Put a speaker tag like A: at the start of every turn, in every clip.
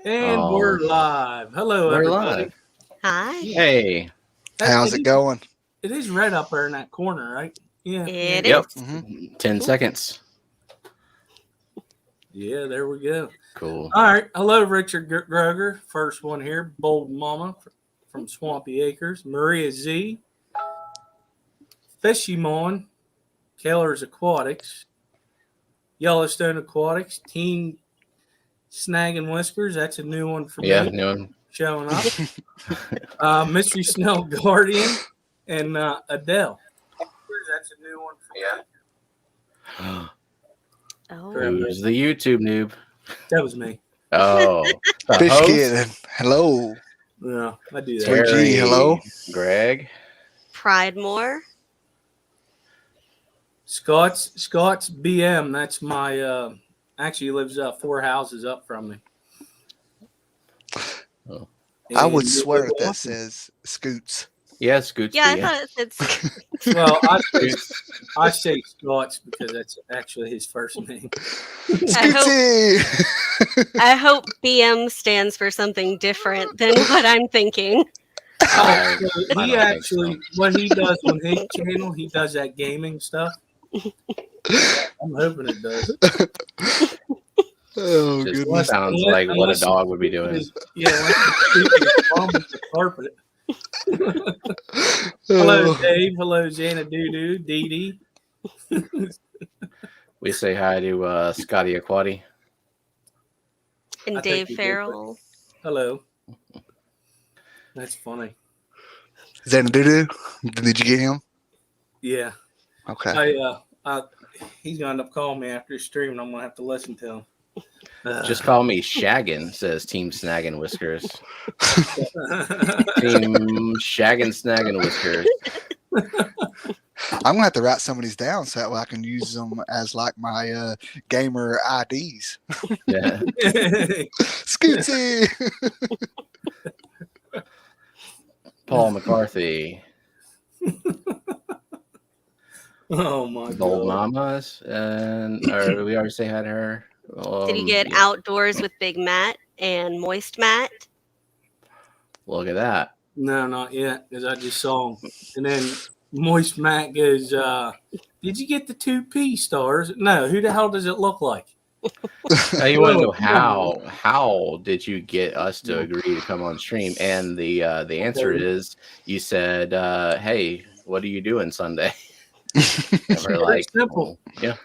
A: And we're live. Hello,
B: We're
A: everybody.
B: live.
C: Hi.
B: Hey.
D: How's it going?
A: It is red up there in that corner, right? Yeah.
C: It
B: Yep.
C: is.
B: 10 seconds.
A: Yeah, there we go.
B: Cool.
A: All right. Hello, Richard Groger. First one here. Bold Mama from Swampy Acres. Maria Z. Fishy Mon. Keller's Aquatics. Yellowstone Aquatics. Team Snagging Whiskers. That's a new one for me.
B: New one.
A: Showing up. Mystery Snell Guardian and Adele. That's a new one for me.
C: Oh.
B: Who's the YouTube noob?
A: That was me.
B: Oh.
D: Fish
B: host?
D: Kid. Hello.
A: Yeah, I do that.
D: Terry.
B: Terry.
D: hello.
B: Greg.
C: Pridemore.
A: Scott's BM. That's my. Actually, he lives 4 houses up from me.
B: Oh.
D: I would
A: And
D: swear that says Scoots.
B: Yeah, Scoots.
C: Yeah, I
B: BM.
C: thought it said.
A: Well, I say Scott's because that's actually his first name.
D: Scootsy.
C: I hope BM stands for something different than what I'm thinking.
B: I
A: He
B: don't think
A: actually, what he does on his channel, he does that gaming stuff. I'm hoping it does.
D: Oh,
B: Just
D: goodness.
B: sounds like what a dog would be doing.
A: Yeah, like the carpet. Hello,
D: Oh.
A: Dave. Hello, Jana Doo Dee Dee.
B: We say hi to Scotty Aquati.
C: And
A: I think
C: Dave
A: we did,
C: Farrell.
A: Hello. That's funny.
D: Xanadu? Did you get him?
A: Yeah.
D: Okay.
A: He's gonna end up calling me after the stream, and I'm gonna have to listen to him.
B: Just call me Shaggin', says Team Snaggin' Whiskers. Team Shaggin' Snaggin' Whiskers.
D: I'm gonna have to write some of these down so that way I can use them as like my gamer IDs.
B: Yeah.
D: Scootsy.
B: Paul McCarthy.
A: Oh my
B: Bold
A: god.
B: Mamas. Or we already say hi to her.
C: Did he get
B: Yeah.
C: Outdoors with Big Matt and Moist Matt?
B: Look at that.
A: No, not yet, because I just saw him. And then Moist Matt goes, "Did you get the 2P stars?" No. Who the hell does it look like?
B: You want to know how did you get us to agree to come on stream? And the answer is you said, "Hey, what are you doing Sunday?" And we're like,
A: simple.
B: "Oh, yeah,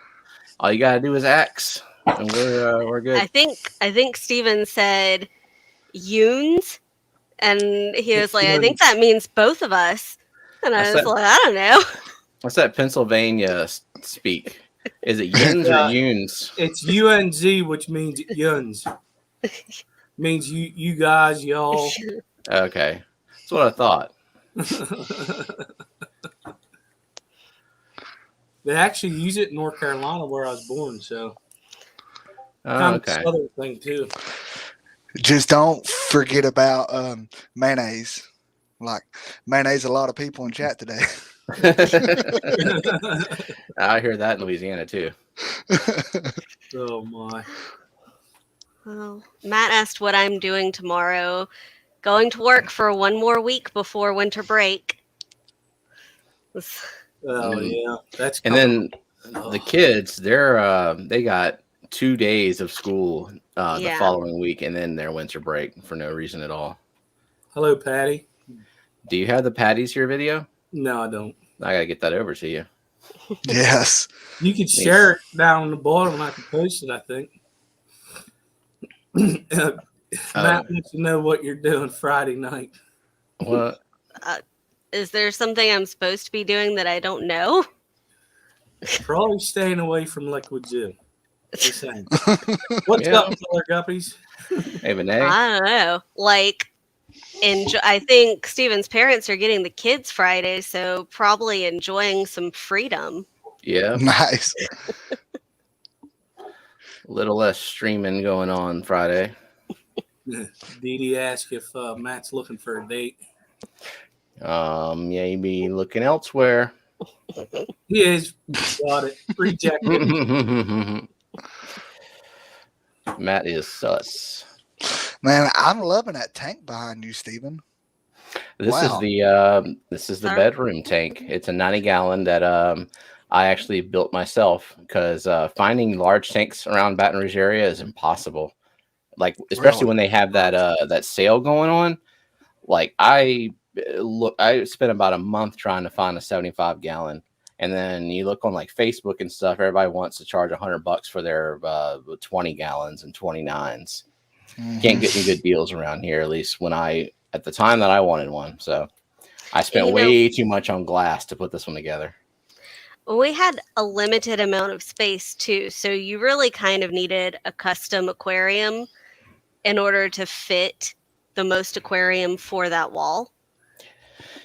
B: all you gotta do is ask, and we're good."
C: I think Steven said Yoons, and he was like, I think that means both of us. And I was like, I don't know.
B: What's that Pennsylvania speak? Is it yins or yoons?
A: It's UNZ, which means yuns. Means you guys, y'all.
B: Okay, that's what I thought.
A: They actually use it in North Carolina where I was born, so
B: Oh,
A: kind
B: okay.
A: of southern thing too.
D: Just don't forget about mayonnaise. Like mayonnaise, a lot of people in chat today.
B: I hear that in Louisiana too.
A: Oh my.
C: Well, Matt asked what I'm doing tomorrow. Going to work for one more week before winter break.
A: Oh yeah, that's
B: And then the kids, they got 2 days of school the following week, and then their winter break for no reason at all.
A: Hello, Patty.
B: Do you have the Patty's Here video?
A: No, I don't.
B: I gotta get that over to you.
D: Yes.
A: You could share it down on the bottom and I can post it, I think. Matt wants to know what you're doing Friday night.
B: What?
C: Is there something I'm supposed to be doing that I don't know?
A: Probably staying away from Liquid Zoo. Just saying. What's up, Killer Guppies?
B: Hey, Renee.
C: I don't know. Like, I think Steven's parents are getting the kids Friday, so probably enjoying some freedom.
B: Yeah.
D: Nice.
B: A little less streaming going on Friday.
A: Dee Dee asked if Matt's looking for a date.
B: Yeah, you'd be looking elsewhere.
A: He is. Got it. Rejected.
B: Matt is sus.
D: Man, I'm loving that tank behind you, Stephen.
B: This
D: Wow.
B: is the bedroom tank. It's a 90-gallon that I actually built myself because finding large tanks around Baton Rouge area is impossible. Like especially when they have that sale going on. Like I spent about a month trying to find a 75-gallon, and then you look on like Facebook and stuff. Everybody wants to charge $100 for their 20 gallons and 29s. Can't get any good deals around here, at least at the time that I wanted one. So I spent way too much on glass to put this one together.
C: We had a limited amount of space too, so you really kind of needed a custom aquarium in order to fit the most aquarium for that wall.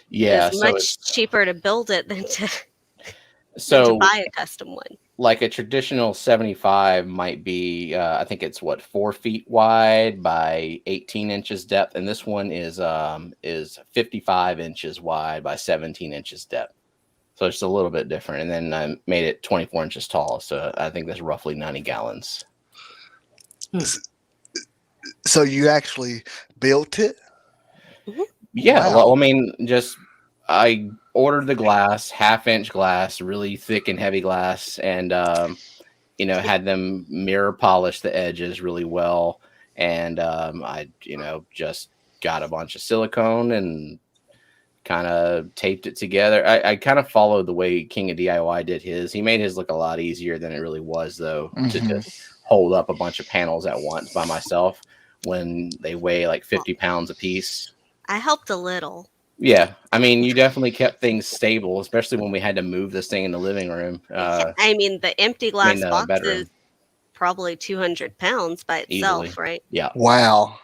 B: Yeah,
C: it's much cheaper to build it than to buy a custom one.
B: Like a traditional 75 might be, I think it's 4 feet wide by 18 inches depth, and this one is 55 inches wide by 17 inches depth. So it's a little bit different. And then I made it 24 inches tall, so I think that's roughly 90 gallons.
D: So you actually built it?
C: Mm-hmm.
B: Yeah. Wow. Well, I mean, I ordered the glass, 1/2-inch glass, really thick and heavy glass, and had them mirror polish the edges really well. And I just got a bunch of silicone and kind of taped it together. I kind of followed the way King of DIY did his. He made his look a lot easier than it really was, though, to just hold up a bunch of panels at once by myself when they weigh like 50 pounds a piece.
C: I helped a little.
B: Yeah, I mean, you definitely kept things stable, especially when we had to move this thing in the living room.
C: I mean, the empty glass box is probably 200 pounds by itself, easily. Right?
B: Yeah.
D: Wow.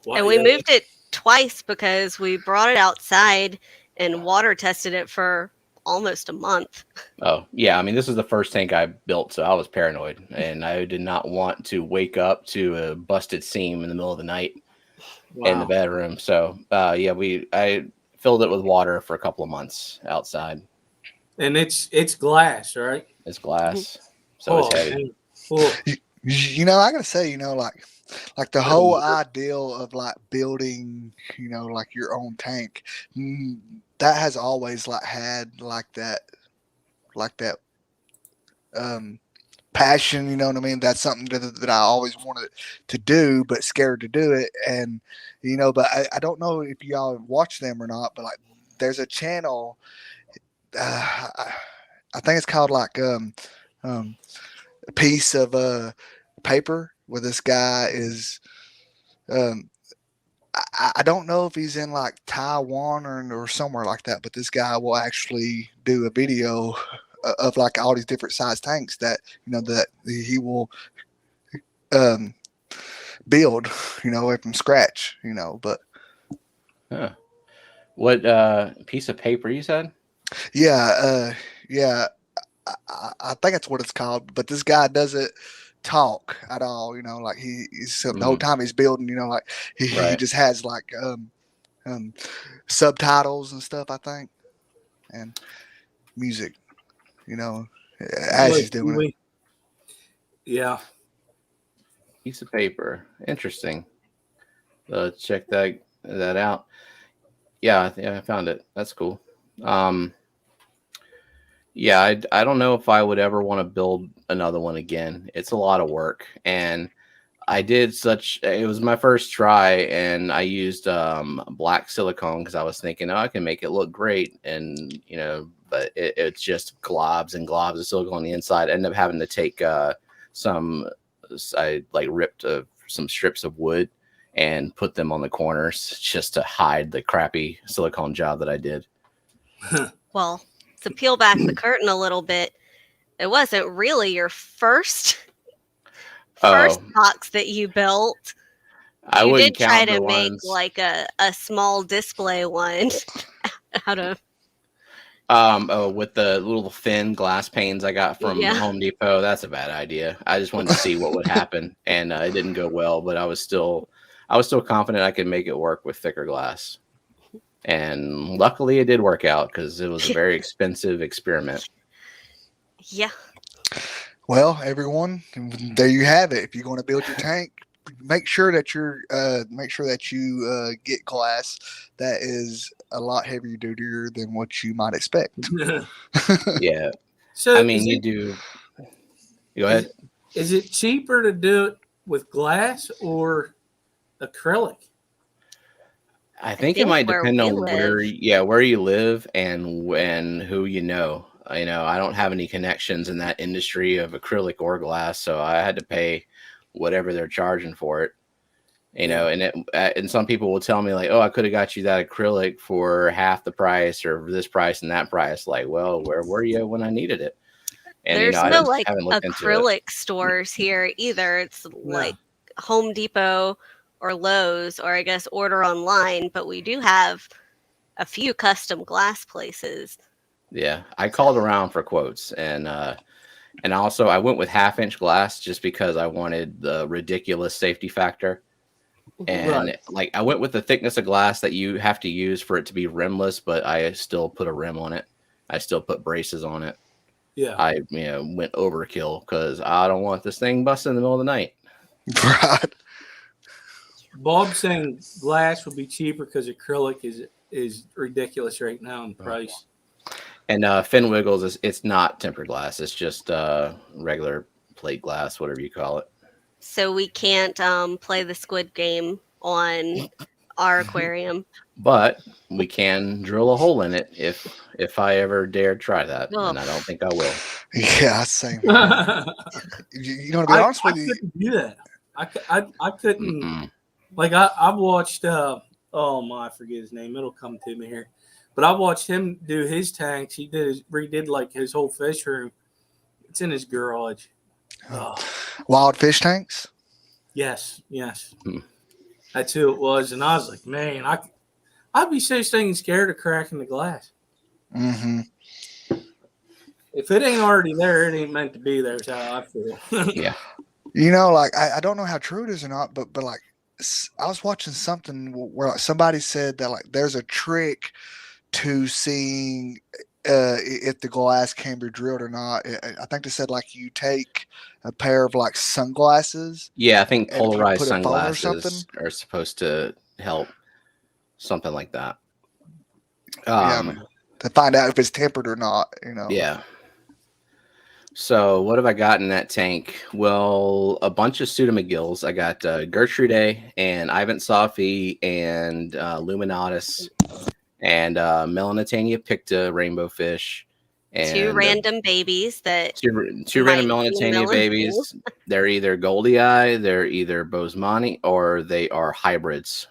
C: And we moved it twice because we brought it outside and water tested it for almost a month.
B: Oh, yeah. I mean, this is the first tank I built, so I was paranoid, and I did not want to wake up to a busted seam in the middle of the night. Wow. In the bedroom. So I filled it with water for a couple of months outside.
A: And it's glass, right?
B: It's glass. So it's heavy.
D: I gotta say, like the whole ideal of like building, like your own tank, that has always had that passion, you know what I mean? That's something that I always wanted to do, but scared to do it. And, but I don't know if y'all watch them or not, but like there's a channel, I think it's called like a piece of paper where this guy is, I don't know if he's in like Taiwan or somewhere like that, but this guy will actually do a video of like all these different size tanks that that he will build from scratch, but
B: what piece of paper you said?
D: I think that's what it's called, but this guy doesn't talk at all, like he's the whole time he's building, like he just has like subtitles and stuff, I think, and music, as he's doing it.
A: Yeah.
B: Piece of paper. Interesting. Check that out. Yeah, I found it. That's cool. I don't know if I would ever want to build another one again. It's a lot of work, and it was my first try, and I used black silicone because I was thinking, I can make it look great, and but it's just globs and globs of silicone on the inside. I ended up having to take I ripped some strips of wood and put them on the corners just to hide the crappy silicone job that I did.
C: Well, to peel back the curtain a little bit, it wasn't really your first box that you built. You did try to make like a small display one out of
B: with the little thin glass panes I got from Home Depot. That's a bad idea. I just wanted to see what would happen, and it didn't go well, but I was still confident I could make it work with thicker glass. And luckily it did work out because it was a very expensive experiment.
C: Yeah.
D: Well, everyone, there you have it. If you're going to build your tank, make sure that you get glass that is a lot heavier dutier than what you might expect.
B: Yeah.
A: So
B: I mean, you do. Go ahead.
A: Is it cheaper to do it with glass or acrylic?
B: I think it might
C: where
B: depend
C: we
B: on where
C: live.
B: you live and who you know. I don't have any connections in that industry of acrylic or glass, so I had to pay whatever they're charging for it. And some people will tell me like, "Oh, I could have got you that acrylic for half the price or this price and that price." Like, well, where were you when I needed it? And
C: There's
B: I
C: no like
B: haven't looked into it.
C: acrylic stores here either. It's like Home Depot or Lowe's, or I guess order online. But we do have a few custom glass places.
B: Yeah, I called around for quotes, and also I went with 1/2-inch glass just because I wanted the ridiculous safety factor. And like I went with the thickness of glass that you have to use for it to be rimless, but I still put a rim on it. I still put braces on it.
A: Yeah.
B: I went overkill because I don't want this thing busting in the middle of the night.
D: Right.
A: Bob's saying glass would be cheaper because acrylic is ridiculous right now in price.
B: And Fin Wiggles it's not tempered glass. It's just regular plate glass, whatever you call it.
C: So we can't play the squid game on our aquarium.
B: But we can drill a hole in it if I ever dare try that, and I don't think I will.
D: Yeah, same. You know, to be honest with you,
A: I couldn't do that. I couldn't. Like I've watched. I forget his name. It'll come to me here. But I watched him do his tanks. He redid like his whole fish room. It's in his garage.
D: Wild fish tanks.
A: Yes. That's who it was, and I was like, man, I'd be so scared of cracking the glass.
D: Mm-hmm.
A: If it ain't already there, it ain't meant to be there. Is how I feel.
B: Yeah.
D: You know, like I don't know how true it is or not, but like I was watching something where like, somebody said that like there's a trick to seeing if the glass can be drilled or not. I think they said like you take a pair of like sunglasses.
B: Yeah, I think polarized
D: put a phone or
B: sunglasses are supposed to help. Something like that.
D: To find out if it's tempered or not,
B: Yeah. So what have I got in that tank? Well, a bunch of pseudomagills. I got Gertrude and Ivan Safi and Luminatus and Melanitania picta rainbow fish. And
C: two random babies that
B: two random Melanitania babies. They're either Goldie Eye, they're either Bosemani, or they are hybrids.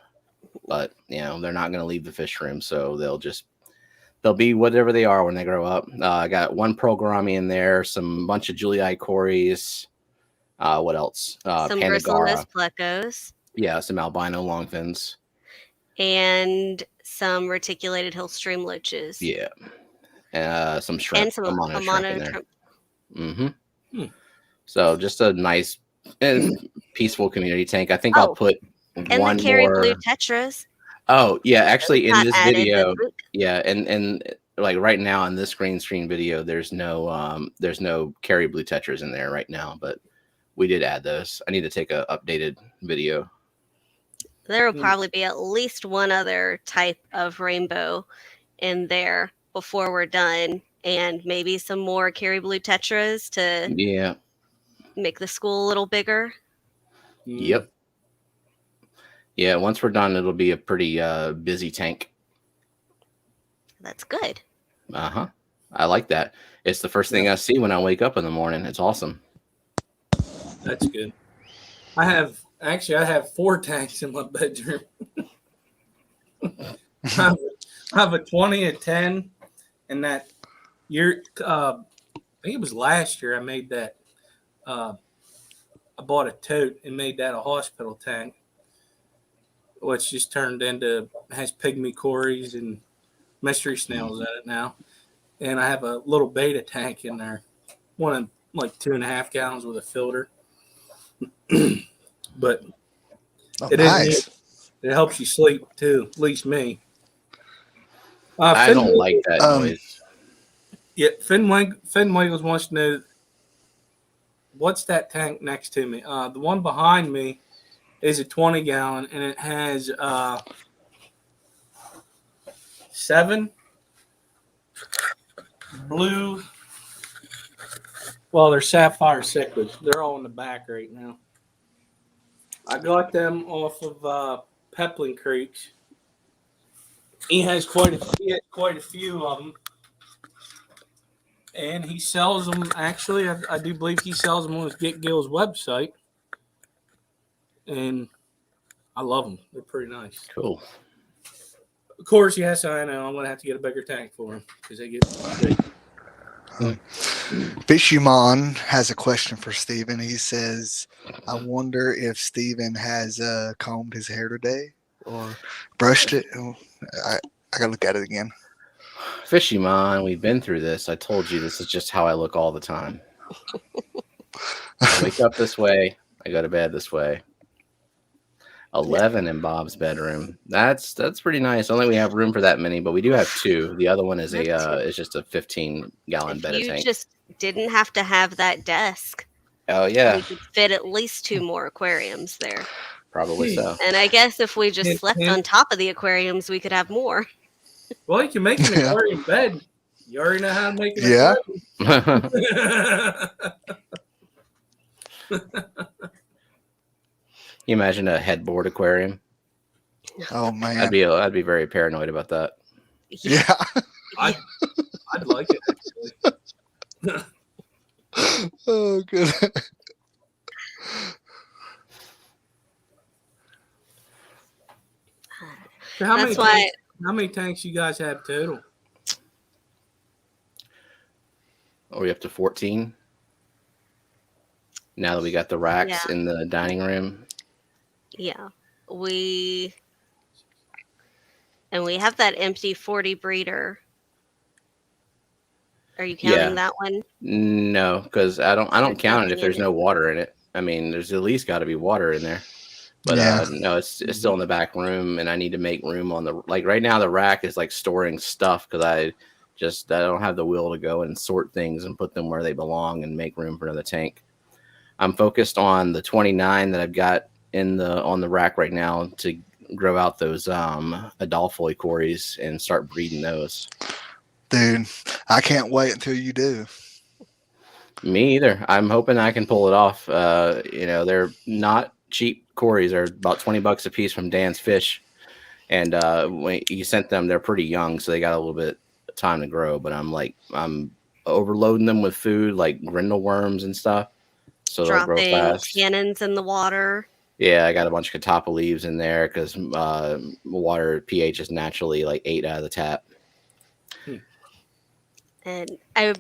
B: But they're not going to leave the fish room, so they'll be whatever they are when they grow up. I got one Pearl Gourami in there, bunch of Julii Cories. What else?
C: some
B: Pandagara.
C: bristlenose plecos.
B: Yeah, some albino longfins.
C: And some reticulated hill stream loaches.
B: Yeah. Some shrimp.
C: And some
B: Amano shrimp in there.
C: shrimp.
B: Mm-hmm. So just a nice and peaceful community tank. I think I'll put
C: and
B: one
C: the Carry
B: more.
C: Blue Tetras.
B: Oh yeah, actually in this video,
C: Luke.
B: yeah, and like right now in this green screen video, there's no Carry Blue Tetras in there right now, but we did add those. I need to take a updated video.
C: There will probably be at least one other type of rainbow in there before we're done, and maybe some more Carry Blue Tetras to make the school a little bigger.
B: Yep. Yeah, once we're done, it'll be a pretty busy tank.
C: That's good.
B: Uh-huh. I like that. It's the first thing I see when I wake up in the morning. It's awesome.
A: That's good. I have 4 tanks in my bedroom. I have a 20, a 10, and that year, I think it was last year I made that. I bought a tote and made that a hospital tank, which just turned into, has pygmy cories and mystery snails in it now. And I have a little beta tank in there, one of like 2.5 gallons with a filter. But
D: nice.
A: It helps you sleep too, at least me.
B: I don't like that noise.
A: Yeah, Finn Wiggles wants to know, what's that tank next to me? The one behind me is a 20-gallon, and it has 7 blue. Well, they're Sapphire Cichlids. They're all in the back right now. I got them off of Peplin Creeks. He has quite a few of them, and he sells them. Actually, I do believe he sells them on his Get Gill's website, and I love them. They're pretty nice.
B: Cool.
A: Of course, yes, I know. I'm gonna have to get a bigger tank for them because they get big.
D: Fishymon has a question for Stephen. He says, I wonder if Stephen has combed his hair today or brushed it. I gotta look at it again.
B: Fishy man, we've been through this. I told you this is just how I look all the time. I wake up this way, I go to bed this way. 11 in Bob's bedroom. That's pretty nice. Only we have room for that many, but we do have 2. The other one is is just a 15-gallon bed
C: You
B: tank.
C: just didn't have to have that desk.
B: Oh yeah,
C: We could fit at least 2 more aquariums there.
B: probably so.
C: And I guess if we just slept on top of the aquariums, we could have more.
A: Well, you can make an aquarium bed. You already know how to make an aquarium.
B: You imagine a headboard aquarium?
D: Oh man,
B: I'd be very paranoid about that.
D: yeah.
A: I'd like it actually.
D: Oh good.
A: So how many tanks you guys have total?
B: Are we up to 14? Now that we got the racks in the dining room.
C: Yeah. We have that empty 40 breeder. Are you counting that one?
B: No, because I don't count it if there's no water in it. I mean, there's at least got to be water in there. But no, it's still in the back room, and I need to make room on the right now. The rack is like storing stuff because I don't have the will to go and sort things and put them where they belong and make room for another tank. I'm focused on the 29 that I've got on the rack right now to grow out those Adolphoi cories and start breeding those.
D: Dude, I can't wait until you do.
B: Me either. I'm hoping I can pull it off. They're not cheap. Cories are about $20 a piece from Dan's Fish, and when you sent them, they're pretty young, so they got a little bit of time to grow. But I'm overloading them with food like grindle worms and stuff, so they'll grow fast.
C: Tannins in the water.
B: Yeah, I got a bunch of catappa leaves in there because water pH is naturally like 8 out of the tap.
C: And I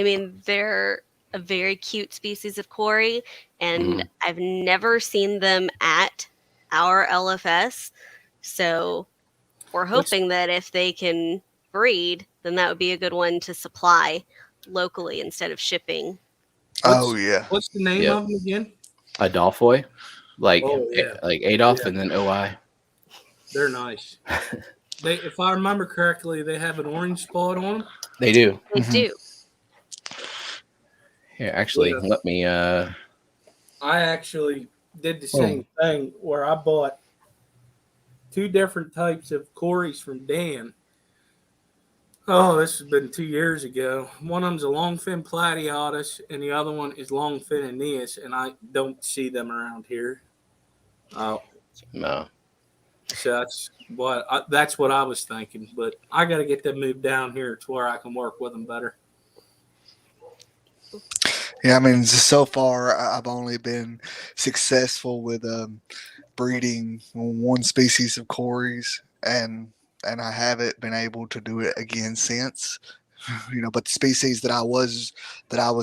C: mean, they're a very cute species of cory, and I've never seen them at our LFS. So we're hoping that if they can breed, then that would be a good one to supply locally instead of shipping.
A: What's the name of them again?
B: Adolphoi, like Adolf and then OI.
A: They're nice. If I remember correctly, they have an orange spot on them.
B: They do.
C: They do.
B: Here, actually, let me.
A: I actually did the same thing where I bought 2 different types of cories from Dan. Oh, this has been 2 years ago. One of them's a longfin platyodus, and the other one is longfin aeneas, and I don't see them around here.
B: No.
A: So that's what I was thinking, but I got to get them moved down here to where I can work with them better.
D: Yeah, I mean, so far I've only been successful with breeding one species of cories, and I haven't been able to do it again since. But the species that I was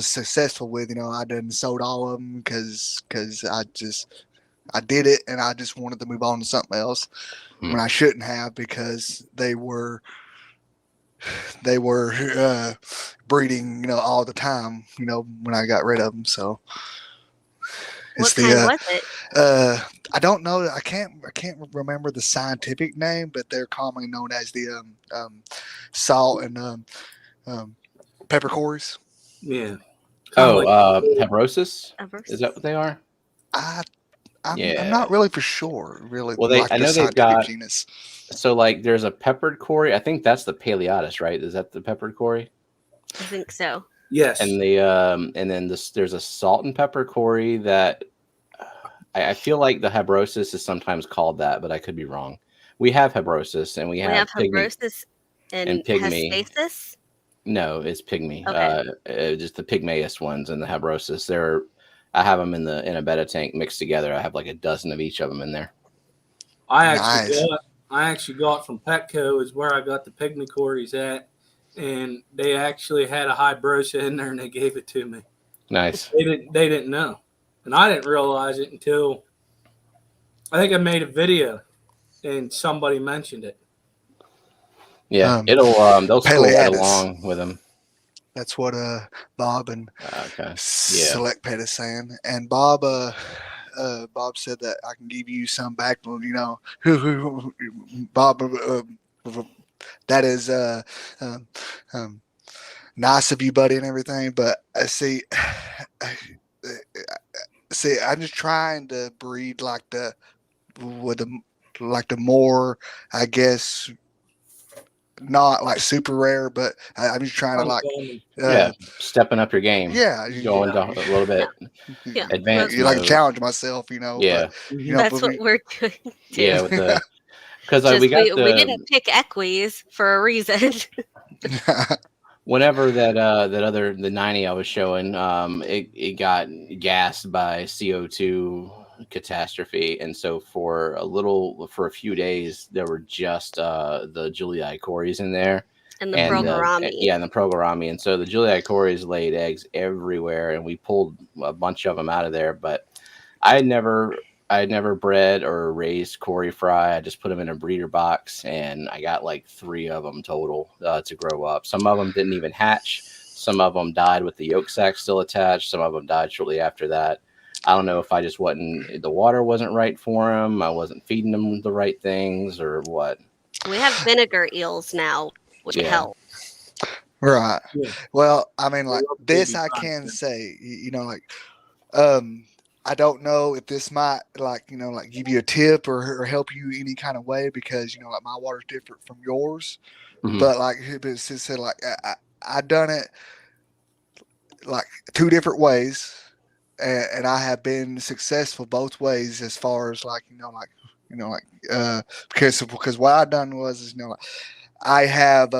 D: successful with, I done sold all of them because I did it and I just wanted to move on to something else when I shouldn't have, because they were breeding, all the time, when I got rid of them. So
C: what kind was it?
D: I don't know. I can't remember the scientific name, but they're commonly known as the salt and pepper cories.
A: Yeah.
B: Heberosis? Is that what they are?
D: I'm not really for sure. Really,
B: Well,
D: like
B: I
D: the
B: know they've
D: scientific
B: got
D: genus.
B: so like there's a peppered cory. I think that's the Paleotis, right? Is that the peppered cory?
C: I think so.
A: Yes.
B: And then there's a salt and pepper cory that I feel like the habrosus is sometimes called that, but I could be wrong. We have habrosus and we
C: We
B: have
C: have
B: pygmy
C: Habrosus
B: and
C: and
B: pygmy.
C: Hespasis.
B: No, it's pygmy.
C: Okay.
B: Just the pygmaeus ones and the habrosus. I have them in a betta tank mixed together. I have like a dozen of each of them in there.
A: I
D: Nice.
A: actually got from Petco is where I got the pygmy cories at, and they actually had a hybrosa in there, and they gave it to me.
B: Nice.
A: They didn't know, and I didn't realize it until I think I made a video, and somebody mentioned it.
B: Yeah, they'll scroll right
D: Paleatus.
B: along with them.
D: That's what Bob and
B: Okay.
D: Select Pet is saying. And Bob Bob said that I can give you some back. You know, Bob. That is nice of you, buddy, and everything. But see, I'm just trying to breed like the more, I guess, not like super rare, but I'm just trying to like
B: stepping up your game. Going down a little bit.
C: Yeah,
B: advanced.
D: You like challenge myself, you know.
B: Yeah,
D: but, you know,
C: that's what we're doing. Too.
B: Yeah, with the because
C: we
B: didn't
C: pick equis for a reason.
B: Whenever the 90 I was showing, it got gassed by CO2 catastrophe, and so for a few days there were just the Julii cories in there
C: and the Progorami.
B: And the Progorami, and so the Julii cories laid eggs everywhere, and we pulled a bunch of them out of there. But I had never bred or raised cory fry. I just put them in a breeder box, and I got like 3 of them total to grow up. Some of them didn't even hatch. Some of them died with the yolk sac still attached. Some of them died shortly after that. I don't know if the water wasn't right for them. I wasn't feeding them the right things or what.
C: We have vinegar eels now, which helps.
D: Right.
A: Yeah.
D: Well, I mean, like this, I can say, you know, like, I don't know if this might give you a tip or help you any kind of way, because, you know, like my water's different from yours, but like it said, like I done it like 2 different ways, and I have been successful both ways as far as because what I done was, I have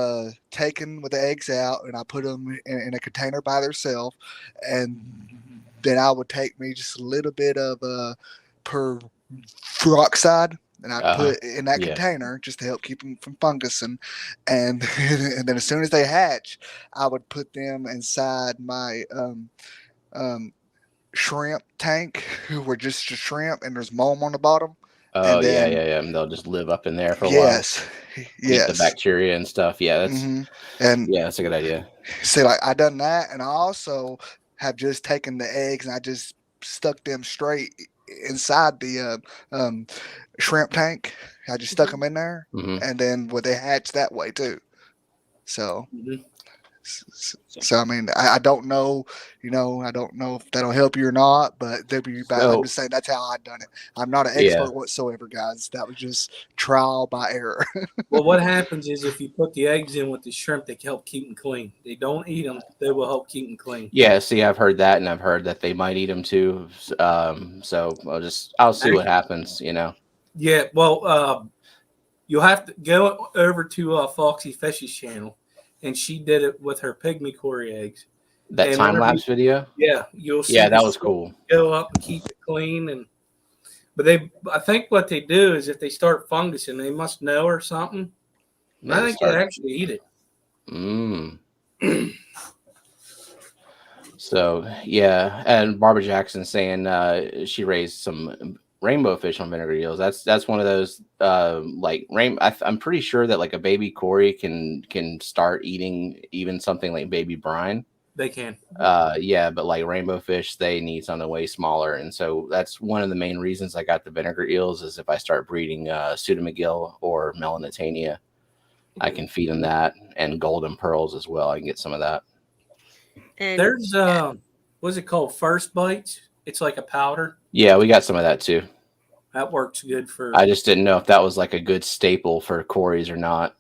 D: taken with the eggs out and I put them in a container by themselves, and then I would take me just a little bit of peroxide and I put in that container just to help keep them from fungusing, and then as soon as they hatch, I would put them inside my shrimp tank, who were just a shrimp, and there's mold on the bottom.
B: Oh,
D: and then,
B: yeah. And they'll just live up in there for a while.
D: Yes.
B: Eat the bacteria and stuff. Yeah, that's that's a good idea.
D: See, like I done that, and I also have just taken the eggs and I just stuck them straight inside the shrimp tank. I just stuck them in there, and then they hatch that way too. So. So I mean, I don't know, I don't know if that'll help you or not, but I'm just saying that's how I done it. I'm not an expert whatsoever, guys. That was just trial by error.
A: Well, what happens is if you put the eggs in with the shrimp, they help keep them clean. They don't eat them; they will help keep them clean.
B: Yeah, see, I've heard that, and I've heard that they might eat them too. So I'll see what happens.
A: Yeah, well, you'll have to go over to Foxy Fish's channel. And she did it with her pygmy cory eggs.
B: That time lapse video.
A: Yeah, you'll see.
B: Yeah, that was cool.
A: Go up and keep it clean, but I think what they do is if they start fungusing, they must know or something. I think they actually eat it.
B: So yeah, and Barbara Jackson saying she raised some rainbow fish on vinegar eels. That's one of those I'm pretty sure that like a baby cory can start eating even something like baby brine.
A: They can.
B: Yeah, but like rainbow fish, they need something way smaller, and so that's one of the main reasons I got the vinegar eels. Is if I start breeding pseudomcgill or melanitania, I can feed them that, and golden pearls as well. I can get some of that.
C: And
A: there's what's it called? First bites. It's like a powder.
B: Yeah, we got some of that too.
A: That works good for.
B: I just didn't know if that was like a good staple for Corey's or not.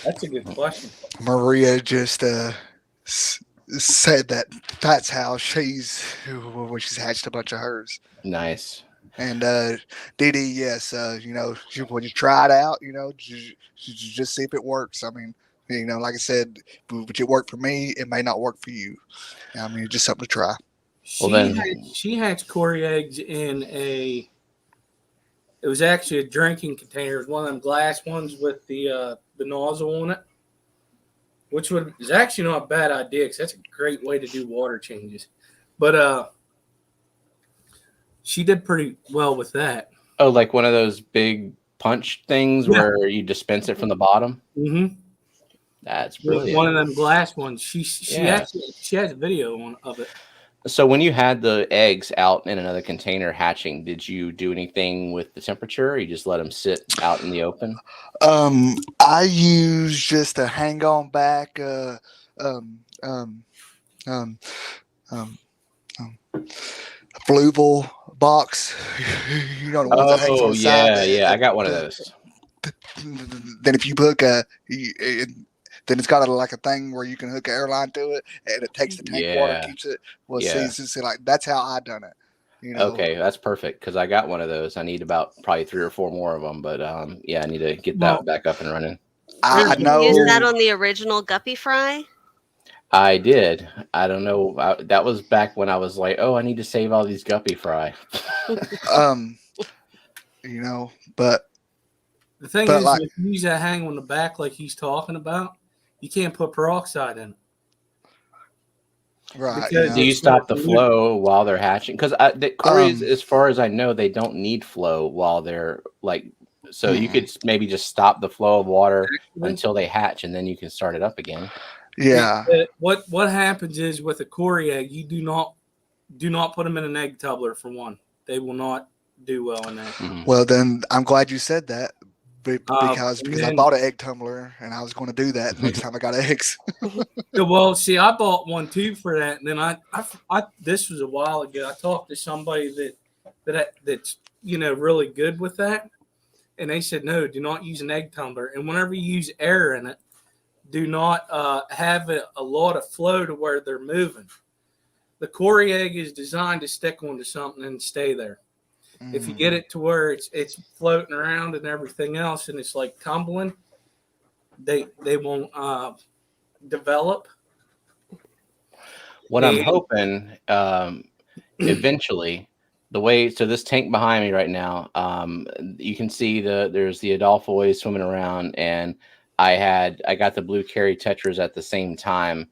A: That's a good question.
D: Maria just said that that's how she's hatched a bunch of hers.
B: Nice.
D: And Dee Dee, yes, when you try it out, just see if it works. I mean, like I said, but it worked for me. It may not work for you. I mean, it's just something to try.
A: She hatched Cory eggs in it was actually a drinking container. It was one of them glass ones with the nozzle on it, which is actually not a bad idea because that's a great way to do water changes. But she did pretty well with that.
B: Oh, like one of those big punch things where you dispense it from the bottom?
A: Mm-hmm.
B: That's brilliant.
A: One of them glass ones. She has a video of it.
B: So when you had the eggs out in another container hatching, did you do anything with the temperature, or you just let them sit out in the open?
D: I use just a hang on back Fluval box. You know the ones that hangs on the side.
B: Yeah, I got one of those.
D: Then if you hook then it's got like a thing where you can hook an airline to it, and it takes the tank water, keeps it. Well, see, like that's how I done it.
B: Okay, that's perfect because I got one of those. I need about probably 3 or 4 more of them, but I need to get that back up and running.
D: I know.
C: You used that on the original guppy fry?
B: I did. I don't know. That was back when I was like, oh, I need to save all these guppy fry.
D: But
A: the thing is, if you use that hang on the back like he's talking about, you can't put peroxide in it.
D: Right.
B: Do you stop the flow while they're hatching? Because Corey's, as far as I know, they don't need flow while they're so you could maybe just stop the flow of water until they hatch, and then you can start it up again.
D: Yeah.
A: What happens is with a Cory egg, you do not put them in an egg tumbler for one. They will not do well in that.
B: Mm-hmm.
D: Well, then I'm glad you said that because I bought an egg tumbler and I was going to do that next time I got eggs.
A: Well, see, I bought one too for that, and then I this was a while ago. I talked to somebody that's really good with that, and they said no, do not use an egg tumbler, and whenever you use air in it, do not have a lot of flow to where they're moving. The Cory egg is designed to stick onto something and stay there. If you get it to where it's floating around and everything else, and it's like tumbling, they won't develop.
B: What I'm hoping eventually, so this tank behind me right now, you can see there's the Adolphois swimming around, and I got the blue Carry tetras at the same time.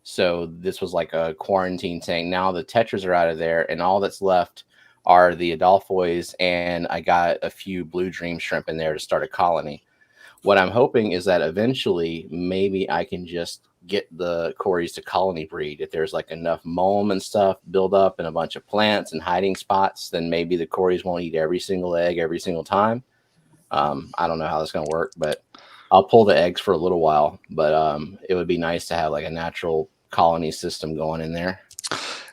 B: So this was like a quarantine tank. Now the tetras are out of there, and all that's left are the Adolphois, and I got a few blue dream shrimp in there to start a colony. What I'm hoping is that eventually maybe I can just get the Corys to colony breed. If there's like enough mulm and stuff build up and a bunch of plants and hiding spots, then maybe the Corys won't eat every single egg every single time. I don't know how that's going to work, but I'll pull the eggs for a little while. But it would be nice to have like a natural colony system going in there.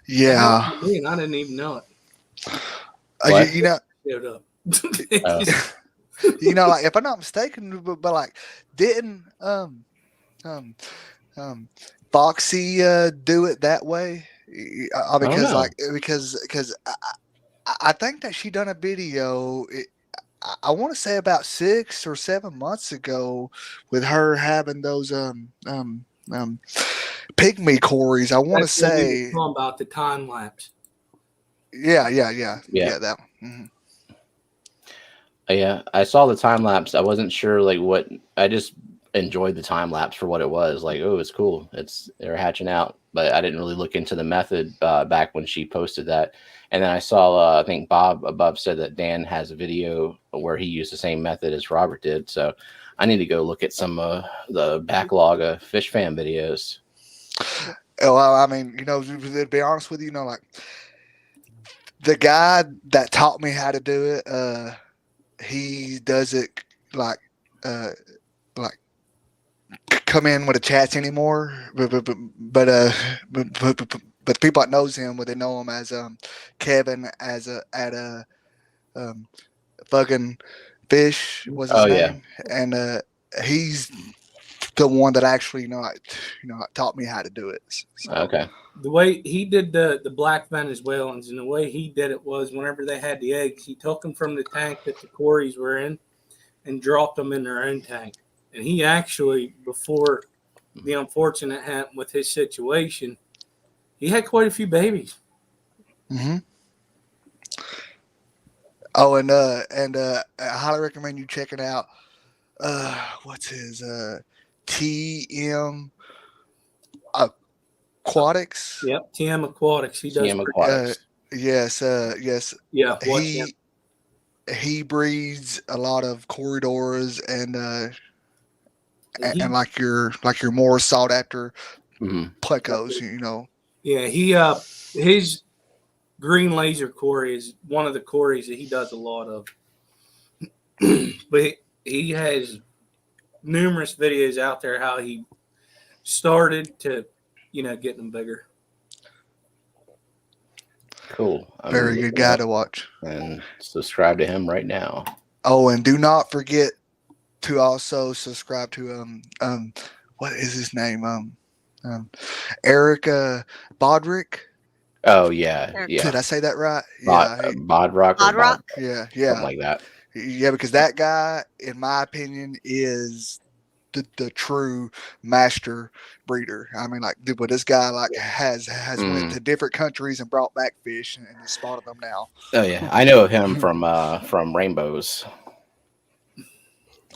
D: Yeah.
A: I didn't even know it.
D: Like if I'm not mistaken, but like didn't Foxy do it that way? Because I think that she done a video. I want to say about 6 or 7 months ago with her having those pygmy Corys. I want to say
A: talking about the time lapse.
D: Yeah, that one. Mm-hmm.
B: Yeah, I saw the time lapse. I wasn't sure what. I just enjoyed the time lapse for what it was. Like, oh, it's cool. They're hatching out, but I didn't really look into the method back when she posted that. And then I saw, I think Bob above said that Dan has a video where he used the same method as Robert did. So I need to go look at some the backlog of Fish Fan videos.
D: Well, I mean, to be honest with you, like the guy that taught me how to do it, he does it like come in with the chats anymore, but the people that knows him, they know him as Kevin at a fucking fish was his
B: Oh yeah.
D: name, and he's the one that actually taught me how to do it. So.
B: Okay.
A: The way he did the black Venezuelans, and the way he did it was whenever they had the eggs, he took them from the tank that the quarries were in and dropped them in their own tank. And he actually, before the unfortunate happened with his situation, he had quite a few babies.
D: Mm-hmm. Oh, and I highly recommend you checking out what's his TM Aquatics.
A: Yep, TM Aquatics. He does.
B: TM Aquatics.
D: Yes.
A: Yeah.
D: He breeds a lot of corridors and like your more sought after plecos,
A: Yeah, his green laser quarry is one of the quarries that he does a lot of. But he has numerous videos out there how he started to, get them bigger.
B: Cool.
D: Very good guy to watch.
B: And subscribe to him right now.
D: Oh, and do not forget to also subscribe to what is his name? Eric Bodrick.
B: Oh yeah.
D: Did I say that right?
B: Bodrock.
C: Bodrock?
D: Yeah.
B: Something like that.
D: Yeah, because that guy, in my opinion, is the true master breeder. I mean, but this guy has went to different countries and brought back fish and spotted them now.
B: Oh yeah, I know him from Rainbows.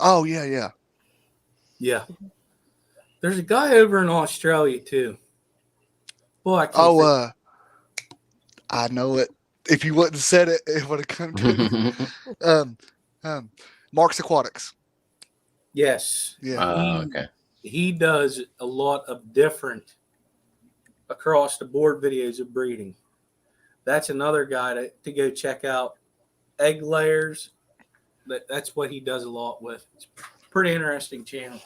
D: Oh yeah.
A: There's a guy over in Australia too. Boy, I can't
D: I know it. If you wouldn't have said it, it would have come to me. Mark's Aquatics.
A: Yes.
D: Yeah.
B: Okay.
A: He does a lot of different across the board videos of breeding. That's another guy to go check out. Egg layers. That's what he does a lot with. It's a pretty interesting channel.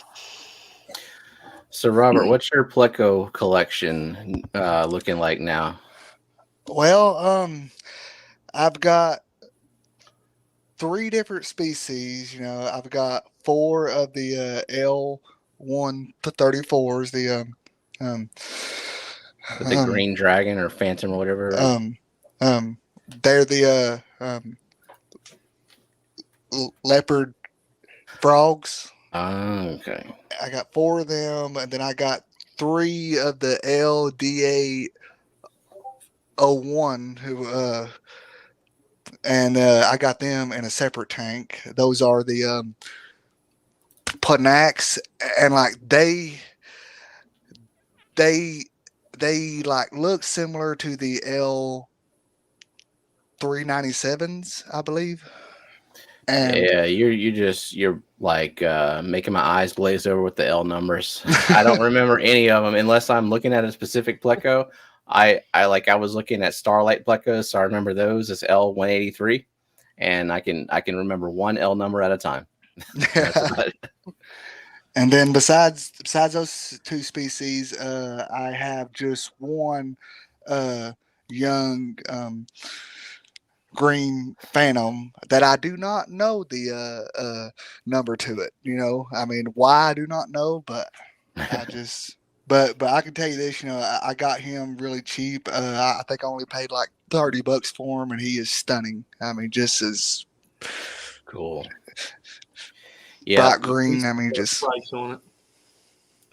B: So Robert, what's your pleco collection looking like now?
D: Well, I've got 3 different species. I've got 4 of the L134s, the
B: green dragon or phantom or whatever.
D: they're the Leopard Frogs.
B: Okay.
D: I got 4 of them, and then I got 3 of the LDA01 and I got them in a separate tank. Those are the Panax, and they look similar to the L397s, I believe. And
B: yeah, you're making my eyes glaze over with the L numbers. I don't remember any of them unless I'm looking at a specific pleco. I was looking at Starlight plecos, so I remember those as L183, and I can remember one L number at a time.
D: And then besides those 2 species, I have just one young green phantom that I do not know the number to it. I mean, why I do not know, but I just. But I can tell you this, I got him really cheap. I think I only paid like $30 for him, and he is stunning. I mean, just as
B: cool. Yeah,
D: bright green. I mean, just
A: price on it.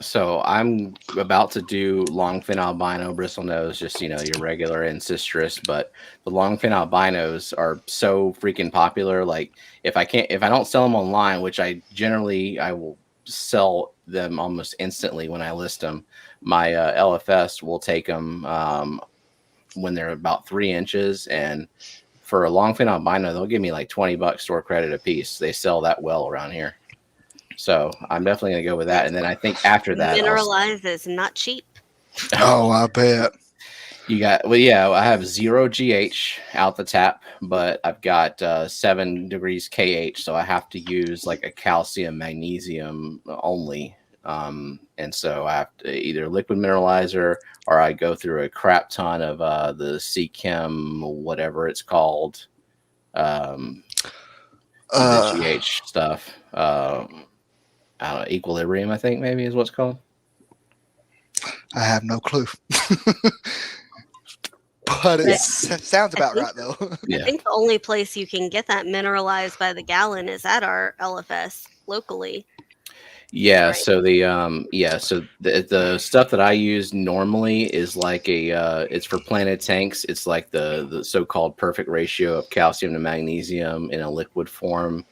B: So I'm about to do longfin albino bristlenose, just your regular ancistrus, but the longfin albinos are so freaking popular. Like if I don't sell them online, which I will sell them almost instantly when I list them, my LFS will take them when they're about 3 inches, and for a longfin albino they'll give me like $20 store credit a piece. They sell that well around here, so I'm definitely gonna go with that. And then I think after that,
C: mineralize is not cheap.
D: Oh, I bet.
B: You got, I have 0 GH out the tap, but I've got 7 degrees KH, so I have to use like a calcium magnesium only And so I have to either liquid mineralizer or I go through a crap ton of the Chem, whatever it's called, the GH stuff. I don't know, Equilibrium, I think maybe is what's called.
D: I have no clue. But it sounds about right, though.
C: I think the only place you can get that mineralized by the gallon is at our LFS locally.
B: Yeah,
C: Right.
B: so the stuff that I use normally is like it's for planted tanks. It's like the so-called perfect ratio of calcium to magnesium in a liquid form,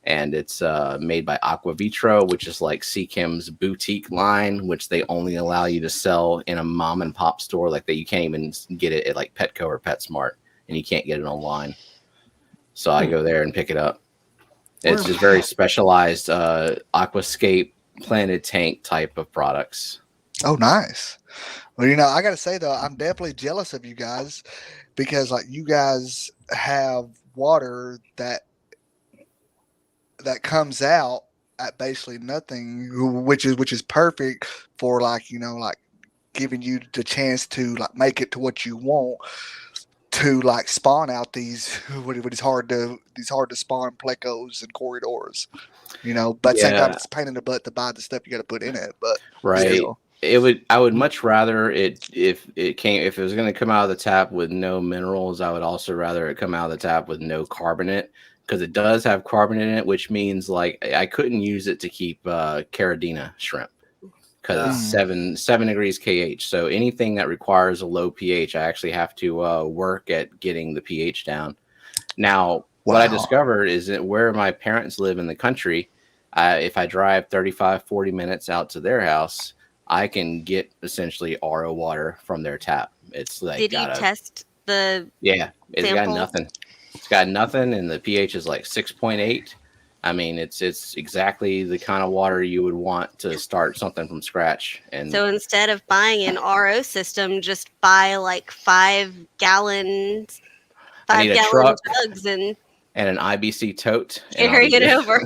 B: and it's made by Aqua Vitro, which is like Chem's boutique line, which they only allow you to sell in a mom and pop store. Like you can't even get it at like Petco or PetSmart, and you can't get it online. So I go there and pick it up. It's just very specialized aquascape planted tank type of products.
D: Oh, nice. Well, you know, I got to say, though, I'm definitely jealous of you guys because, like, you guys have water that comes out at basically nothing, which is perfect for, like, you know, like giving you the chance to like make it to what you want, to like spawn out these these hard to spawn plecos and corridors, you know. But same time, it's a pain in the butt to buy the stuff you got to put in it. But
B: right,
D: still.
B: I would much rather if it was going to come out of the tap with no minerals, I would also rather it come out of the tap with no carbonate, because it does have carbonate in it, which means like I couldn't use it to keep Caridina shrimp because it's 7 degrees kh. So anything that requires a low pH, I actually have to work at getting the pH down. Now, what I discovered is that where my parents live in the country, if I drive 35-40 minutes out to their house, I can get essentially RO water from their tap. It's like,
C: did you test the
B: it's got nothing. It's got nothing, and the pH is like 6.8. I mean, it's exactly the kind of water you would want to start something from scratch. And
C: so instead of buying an RO system, just buy like 5 gallon jugs and
B: an IBC tote.
C: Carry it over.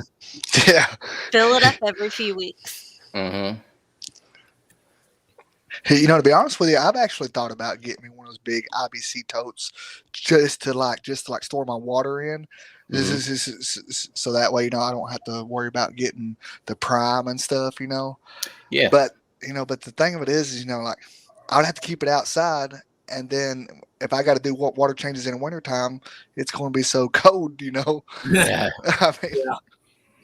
D: Yeah.
C: Fill it up every few weeks.
B: Mm-hmm.
D: You know, to be honest with you, I've actually thought about getting me one of those big IBC totes just to store my water in. So that way, you know, I don't have to worry about getting the prime and stuff, you know.
B: Yeah.
D: But the thing of it is, you know, like I would have to keep it outside, and then if I got to do water changes in the wintertime, it's going to be so cold, you know.
B: Yeah.
D: I mean,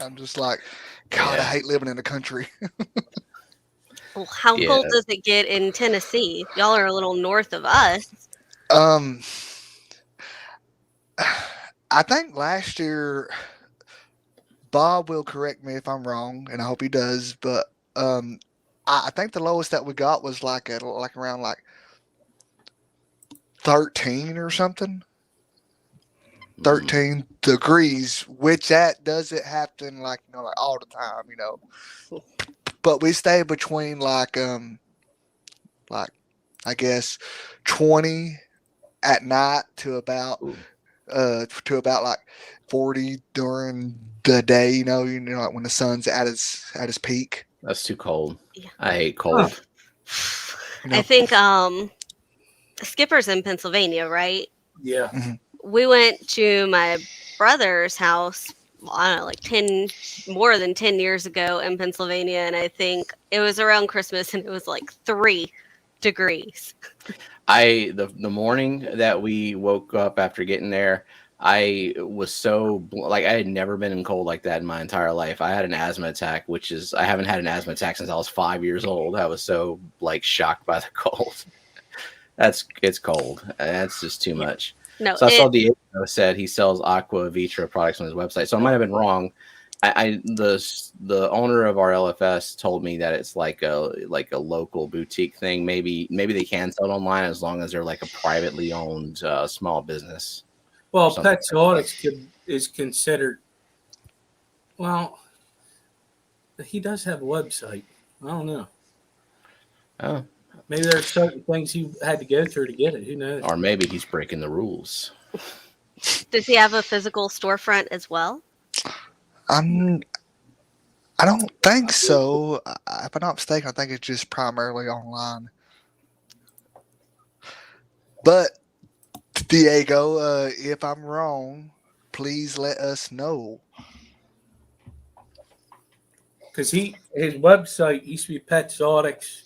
D: I'm just like, God, I hate living in the country.
C: Well, how cold does it get in Tennessee? Y'all are a little north of us.
D: I think last year, Bob will correct me if I'm wrong, and I hope he does, but I think the lowest that we got was like around like 13 or something. 13 degrees, which that doesn't happen like, you know, like all the time, you know. But we stay between like I guess 20 at night to about like 40 during the day, you know, like when the sun's at its peak.
B: That's too cold. Yeah. I hate cold.
C: You know? I think Skipper's in Pennsylvania, right?
A: Yeah.
D: Mm-hmm.
C: We went to my brother's house, I don't know, like more than 10 years ago in Pennsylvania, and I think it was around Christmas, and it was like 3 degrees.
B: The morning that we woke up after getting there, I was so like I had never been in cold like that in my entire life. I had an asthma attack, which is I haven't had an asthma attack since I was 5 years old. I was so like shocked by the cold. It's cold. That's just too much.
C: No,
B: so I saw Diego said he sells Aqua Vitra products on his website. So I might have been wrong. The owner of our LFS told me that it's like a local boutique thing. Maybe they can sell it online as long as they're like a privately owned small business.
A: Well, Petzotics is considered. Well, he does have a website. I don't know.
B: Oh.
A: Maybe there's certain things he had to go through to get it. Who knows?
B: Or maybe he's breaking the rules.
C: Does he have a physical storefront as well?
D: I don't think so. If I'm not mistaken, I think it's just primarily online. But Diego, if I'm wrong, please let us know.
A: Because his website used to be Petzotics.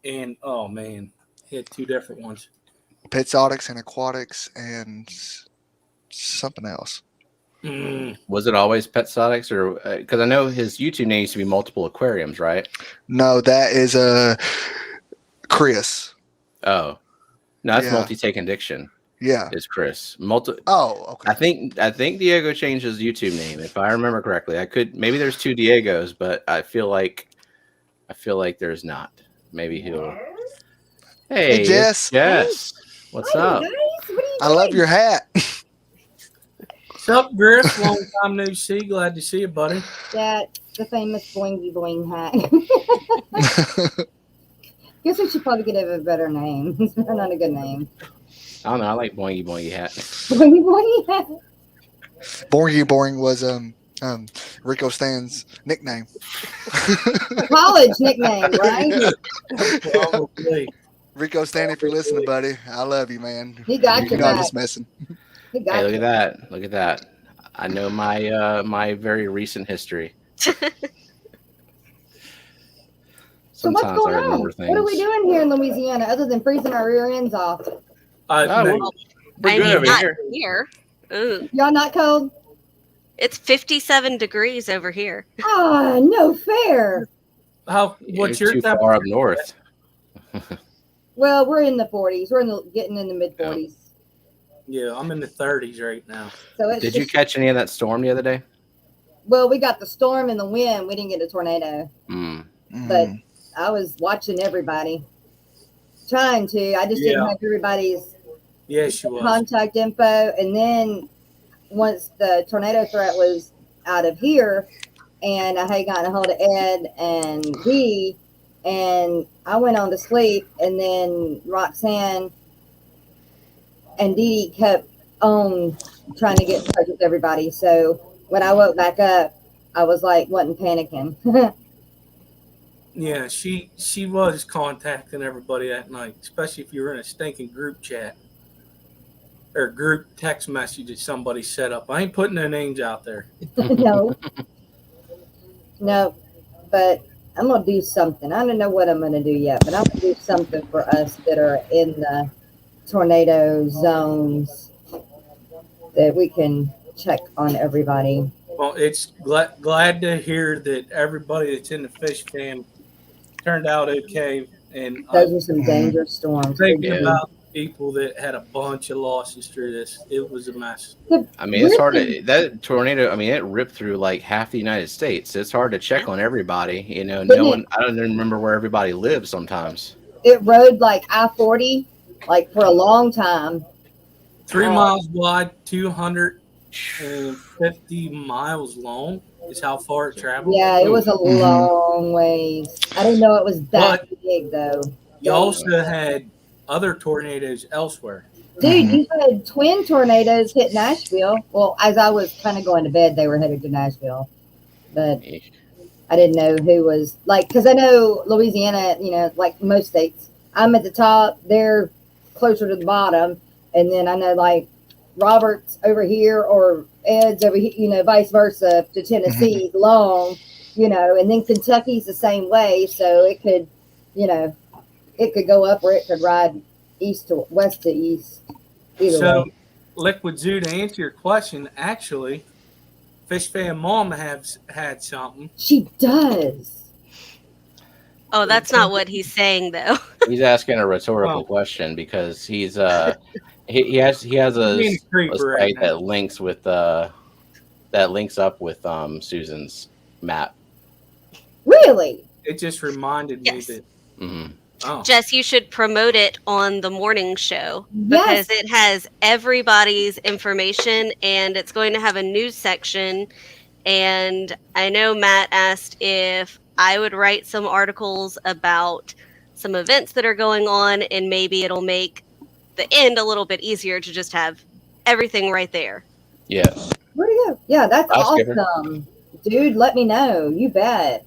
A: And oh man, he had two different ones.
D: Petzotics and Aquatics and something else.
B: Was it always Petzotics, or because I know his YouTube name used to be multiple aquariums, right?
D: No, that is Chris.
B: Oh, no, that's
D: Yeah.
B: Multi-Taken Diction.
D: Yeah.
B: Is Chris
D: Oh, okay.
B: I think Diego changed his YouTube name, if I remember correctly. Maybe there's two Diegos, but I feel like there's not. Maybe he'll. Hey,
D: Jess.
B: Yes. What's up?
E: Guys, what are you
D: I love
E: doing?
D: your hat.
A: What's up, Griff? Long time no see. Glad to see you, buddy.
E: That's the famous boingy boing hat. Guess we should probably get a better name. It's not a good name.
B: I don't know. I like Boingy Boingy Hat.
E: Boingy boingy hat.
D: Boring was Rico Stan's nickname.
E: College nickname, right?
A: Probably.
D: Rico Stan, if you're listening, buddy, I love you, man.
E: He got
D: You
E: your
D: know I'm
E: back.
D: just messing.
E: He got
B: Hey, look
E: you.
B: at that! Look at that! I know my my very recent history.
E: So what's
B: Sometimes
E: going
B: I
E: on?
B: remember things.
E: What are we doing here in Louisiana other than freezing our rear ends off?
B: Oh,
A: No,
B: we're
C: I
B: good
C: mean,
B: over
C: not
B: here.
C: here. Ooh,
E: Y'all not cold?
C: it's 57 degrees over here.
E: Ah, no fair.
A: what's
B: You're
A: your
B: too far up north.
E: Well, we're in the 40s. We're getting in the mid 40s.
A: Yeah, I'm in the 30s right now.
E: So it's
B: Did you
E: just-
B: catch any of that storm the other day?
E: Well, we got the storm and the wind. We didn't get a tornado.
B: Mm.
E: But I was watching everybody, trying to. I just didn't
A: Yeah.
E: have everybody's
A: Yeah, she was.
E: contact info. And then once the tornado threat was out of here, and I had gotten a hold of Ed and Dee, and I went on to sleep, and then Roxanne and Dee Dee kept on trying to get in touch with everybody. So when I woke back up, I was like, wasn't panicking.
A: Yeah, she was contacting everybody that night, especially if you were in a stinking group chat or group text message that somebody set up. I ain't putting their names out there.
E: No, but I'm gonna do something. I don't know what I'm gonna do yet, but I'm gonna do something for us that are in the tornado zones that we can check on everybody.
A: Well, it's glad to hear that everybody that's in the fish fam turned out okay. And
E: Those are some dangerous storms.
A: thinking
B: Yeah.
A: about people that had a bunch of losses through this. It was a mess.
B: I mean, it's hard to that tornado. I mean, it ripped through like half the United States. It's hard to check on everybody. You know,
E: Didn't
B: no
E: it?
B: one. I don't even remember where everybody lives sometimes.
E: It rode like I-40, like for a long time.
A: 3 miles wide, 250 miles long is how far it traveled.
E: Yeah, it was a long ways. I didn't know it was that big though.
A: You also had other tornadoes elsewhere.
E: Dude, you had twin tornadoes hit Nashville. Well, as I was kind of going to bed, they were headed to Nashville. But I didn't know who was, like, because I know Louisiana, you know, like most states, I'm at the top, they're closer to the bottom. And then I know, like, Robert's over here or Ed's over here, you know, vice versa to Tennessee, long, you know, and then Kentucky's the same way. So it could, you know, it could go up or it could ride east to west to east. Either
A: So,
E: way.
A: Liquid Zoo, to answer your question, actually, Fish Fan Mom has had something.
E: She does.
C: Oh, that's not what he's saying, though.
B: He's asking a rhetorical question because he's he has a
A: Being a creeper right
B: site
A: now.
B: that links up with Susan's map.
E: Really?
A: It just reminded
C: Yes.
A: me that.
B: Hmm.
A: Oh,
C: Jess, you should promote it on the morning show because
E: Yes.
C: it has everybody's information and it's going to have a news section. And I know Matt asked if I would write some articles about some events that are going on, and maybe it'll make the end a little bit easier to just have everything right there.
B: Yeah.
E: Where'd he go? Yeah, that's
B: I'll skip her.
E: awesome. dude, let me know. You bet.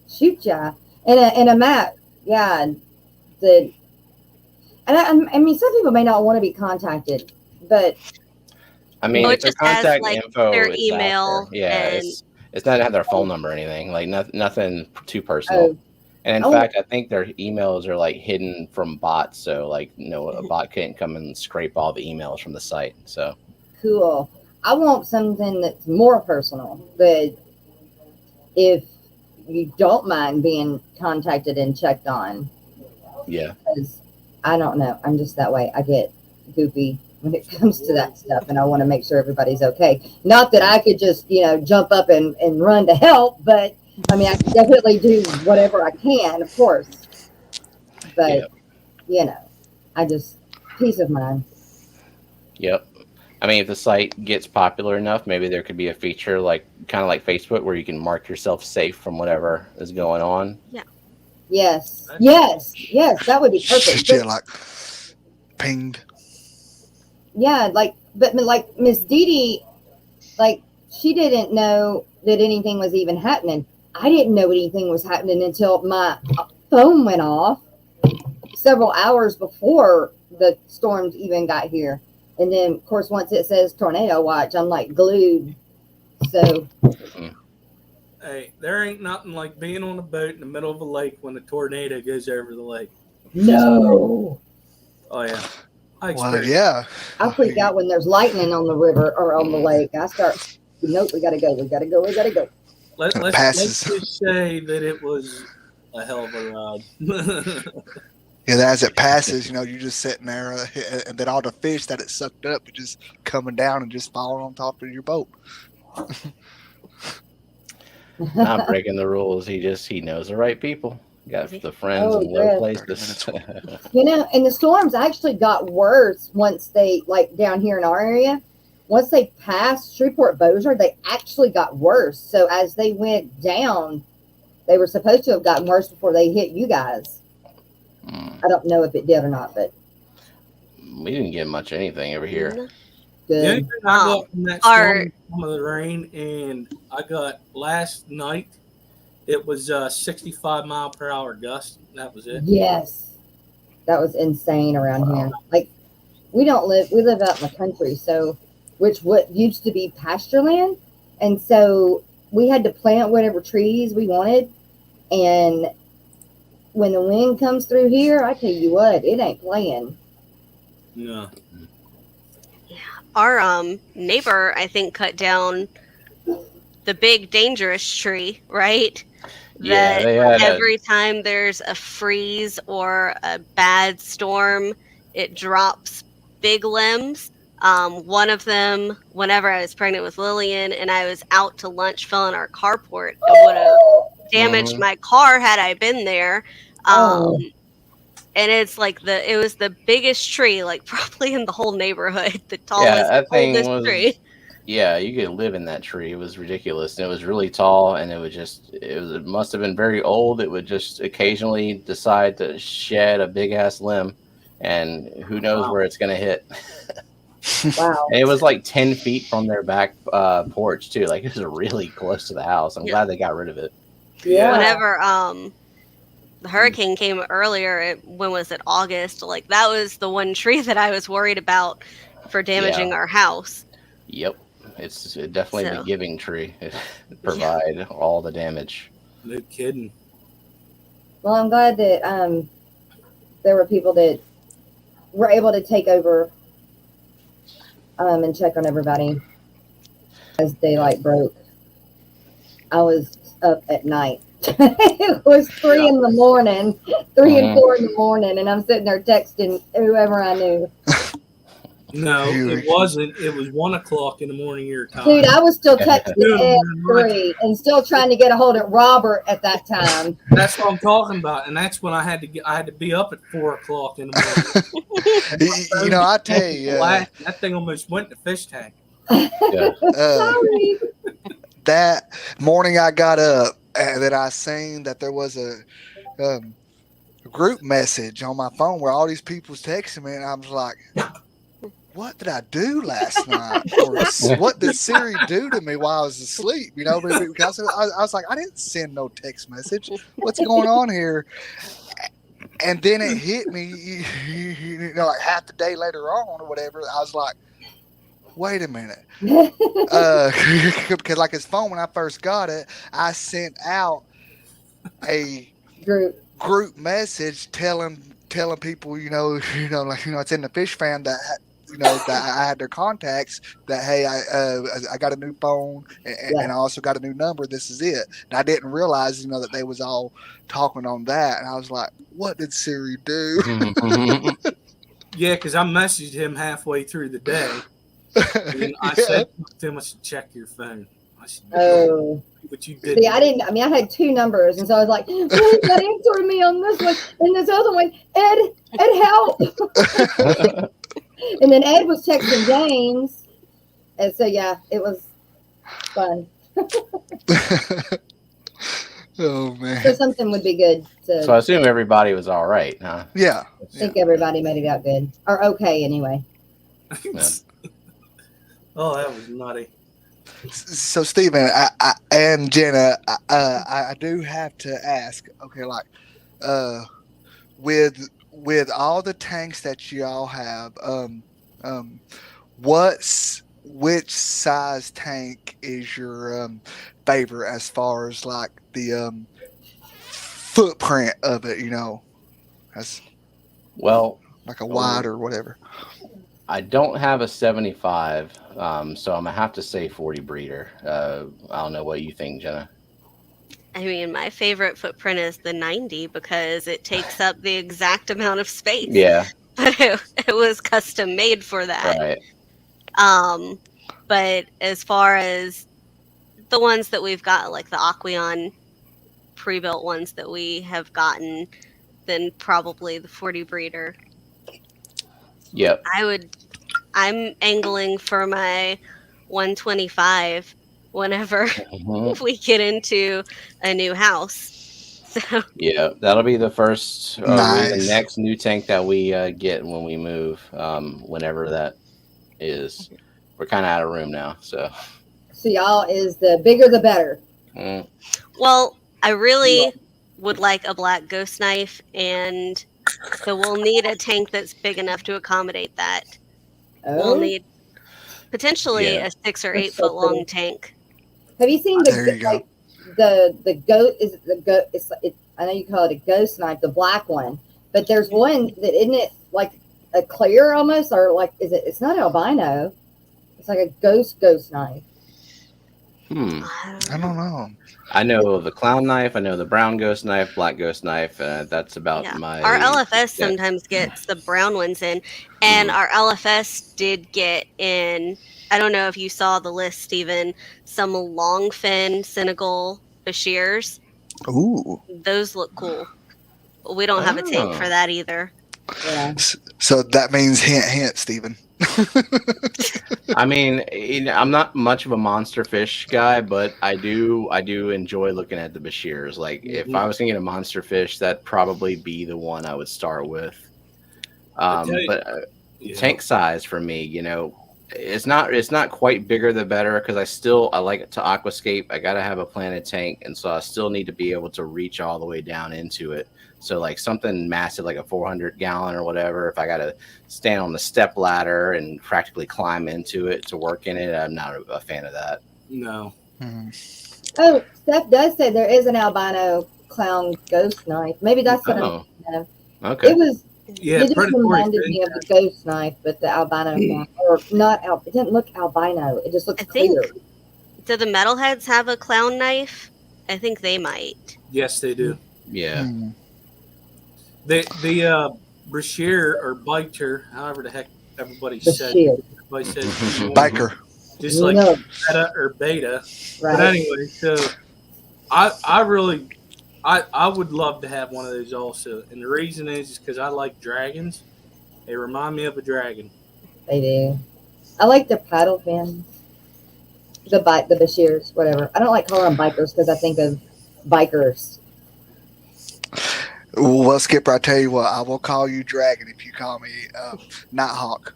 E: Shoot ya. And a map. Yeah. I mean, some people may not want to be contacted, but
B: I mean,
C: Oh,
B: if
C: it
B: their
C: just has,
B: contact
C: like,
B: info
C: their
B: is
C: email
B: out there, yeah,
C: and
B: it's not have their phone number or anything, like nothing too personal.
E: oh,
B: And in
E: Oh.
B: fact, I think their emails are like hidden from bots, so like a bot can't come and scrape all the emails from the site. So
E: cool. I want something that's more personal, but if you don't mind being contacted and checked on,
B: yeah,
E: because I don't know, I'm just that way. I get goofy when it comes to that stuff, and I want to make sure everybody's okay. Not that I could just, jump up and run to help, but I mean, I can definitely do whatever I can, of course. But,
B: yeah.
E: I just, peace of mind.
B: Yep. I mean, if the site gets popular enough, maybe there could be a feature kind of like Facebook where you can mark yourself safe from whatever is going on.
E: Yes, that would be perfect.
D: Yeah, like pinged.
E: Yeah, but like Miss Dee Dee, like she didn't know that anything was even happening. I didn't know anything was happening until my phone went off several hours before the storms even got here. And then, of course, once it says tornado watch, I'm like glued. So,
A: Hey, there ain't nothing like being on a boat in the middle of a lake when a tornado goes over the lake.
E: no.
A: Oh yeah.
D: Well, yeah.
E: I freak out when there's lightning on the river or on the lake. I start, nope, we gotta go.
A: Let's
D: passes.
A: just say that it was a hell of a ride.
D: Yeah, as it passes, you're just sitting there, and then all the fish that it sucked up are just coming down and just falling on top of your boat.
B: Not breaking the rules. He knows the right people. Got the friends in low places.
E: And the storms actually got worse once they, like down here in our area, once they passed Shreveport Bossier, they actually got worse. So as they went down, they were supposed to have gotten worse before they hit you guys. I don't know if it did or not, but
B: we didn't get much anything over here.
A: The only
E: good.
A: thing I got from that storm, some of the rain, and I got last night, it was 65-mile-per-hour gust. That was it.
E: Yes, that was insane around here. Like we live out in the country, so what used to be pasture land, and so we had to plant whatever trees we wanted, and when the wind comes through here, I tell you what, it ain't playing.
A: No.
C: Our neighbor, I think, cut down the big dangerous tree, right?
B: Yeah,
C: That
B: they had
C: every time there's a freeze or a bad storm, it drops big limbs. One of them, whenever I was pregnant with Lillian and I was out to lunch filling our carport, it would have damaged my car had I been there. And it's like it was the biggest tree, like probably in the whole neighborhood, the tallest, oldest tree.
B: Yeah, you could live in that tree. It was ridiculous. And it was really tall, and it must have been very old. It would just occasionally decide to shed a big ass limb, and who knows where it's going to hit.
E: Wow.
B: And it was like 10 feet from their back porch too. Like it was really close to the house. I'm glad they got rid of it.
E: Yeah.
C: Whenever the hurricane came earlier, when was it, August? Like that was the one tree that I was worried about for damaging our house.
B: Yep. It's definitely the giving tree. It provide all the damage.
A: No kidding.
E: Well, I'm glad that there were people that were able to take over and check on everybody as daylight broke. I was up at night. It was 3 in the morning, 3 and 4 in the morning, and I'm sitting there texting whoever I knew.
A: No, it wasn't. It was 1 o'clock in the morning your time.
E: Dude, I was still texting at 3 and still trying to get a hold of Robert at that time.
A: That's what I'm talking about, and that's when I had to be up at 4 o'clock in the morning.
D: I tell you,
A: that thing almost went to fish tank.
E: Sorry.
D: That morning I got up and then I seen that there was a group message on my phone where all these people was texting me, and I was like, what did I do last night? Or what did Siri do to me while I was asleep? You know, because I was like, I didn't send no text message. What's going on here? And then it hit me, you know, like half the day later on or whatever. I was like, wait a minute. Because like his phone, when I first got it, I sent out a group message telling people, you know, like, you know, it's in the fish fam that, you know, that I had their contacts that, hey, I got a new phone and I also got a new number. This is it. And I didn't realize, you know, that they was all talking on that. And I was like, what did Siri do?
A: Yeah, because I messaged him halfway through the day. And I said to him, I should check your phone. I said,
E: Oh.
A: But you didn't.
E: See, I didn't. I mean, I had 2 numbers, and so I was like, "Who's not answering me on this one?" And this other one, Ed, help! And then Ed was texting James, and so yeah, it was fun.
D: Oh man!
E: So something would be good.
B: So I assume everybody was all right, huh?
D: Yeah.
E: I think everybody made it out good, or okay anyway.
B: Yeah.
A: Oh, that was nutty.
D: So Stephen, I and Jenna, I do have to ask. Okay, like, with all the tanks that you all have, which size tank is your favorite as far as like the footprint of it? You know, as
B: Well,
D: like a wide or whatever.
B: I don't have a 75, so I'm gonna have to say 40 breeder. I don't know what you think, Jenna.
C: I mean, my favorite footprint is the 90 because it takes up the exact amount of space.
B: Yeah.
C: But it was custom made for that.
B: Right.
C: But as far as the ones that we've got, like the Aqueon pre-built ones that we have gotten, then probably the 40 breeder.
B: Yep.
C: I'm angling for my 125 whenever we get into a new house. So
B: yeah, that'll be the first,
D: Nice.
B: the next new tank that we get when we move, whenever that is. We're kind of out of room now, so
E: y'all is the bigger the better.
C: Well, I really would like a black ghost knife, and so we'll need a tank that's big enough to accommodate that. We'll need potentially a 6 or 8 foot long tank.
E: Have you seen the goat? Is it the goat? I know you call it a ghost knife, the black one, but there's one that isn't it like a clear almost, or like is it? It's not albino. It's like a ghost knife.
D: I don't know.
B: I know the clown knife. I know the brown ghost knife, black ghost knife. That's about my.
C: Our LFS sometimes gets the brown ones in, and our LFS did get in. I don't know if you saw the list, Stephen. Some long fin Senegal Bashirs.
D: Ooh.
C: Those look cool. We don't have a tank for that either.
E: Yeah.
D: So that means hint, Stephen.
B: I mean, I'm not much of a monster fish guy, but I do enjoy looking at the Bashirs. Like, if I was gonna get a monster fish, that'd probably be the one I would start with. Tank size for me, you know, it's not quite bigger the better, because I like it to aquascape. I gotta have a planted tank, and so I still need to be able to reach all the way down into it. So like something massive, like a 400 gallon or whatever, if I got to stand on the step ladder and practically climb into it to work in it, I'm not a fan of that.
A: No.
E: Oh, Steph does say there is an albino clown ghost knife. Maybe that's what I'm thinking of.
B: Okay.
E: It was.
A: Yeah,
E: it just reminded me of the ghost knife, but the albino one, or not. It didn't look albino. It just looks clear.
C: Do the metalheads have a clown knife? I think they might.
A: Yes, they do.
B: Yeah.
A: The Brashear or Biter, however the heck everybody said. Everybody said
D: biker.
A: Just like beta or beta.
E: Right.
A: But anyway, so I would love to have one of those also. And the reason is because I like dragons. They remind me of a dragon.
E: They do. I like the paddle fins. The Bashirs, whatever. I don't like calling them bikers because I think of bikers.
D: Well, Skipper, I tell you what, I will call you Dragon if you call me Nighthawk.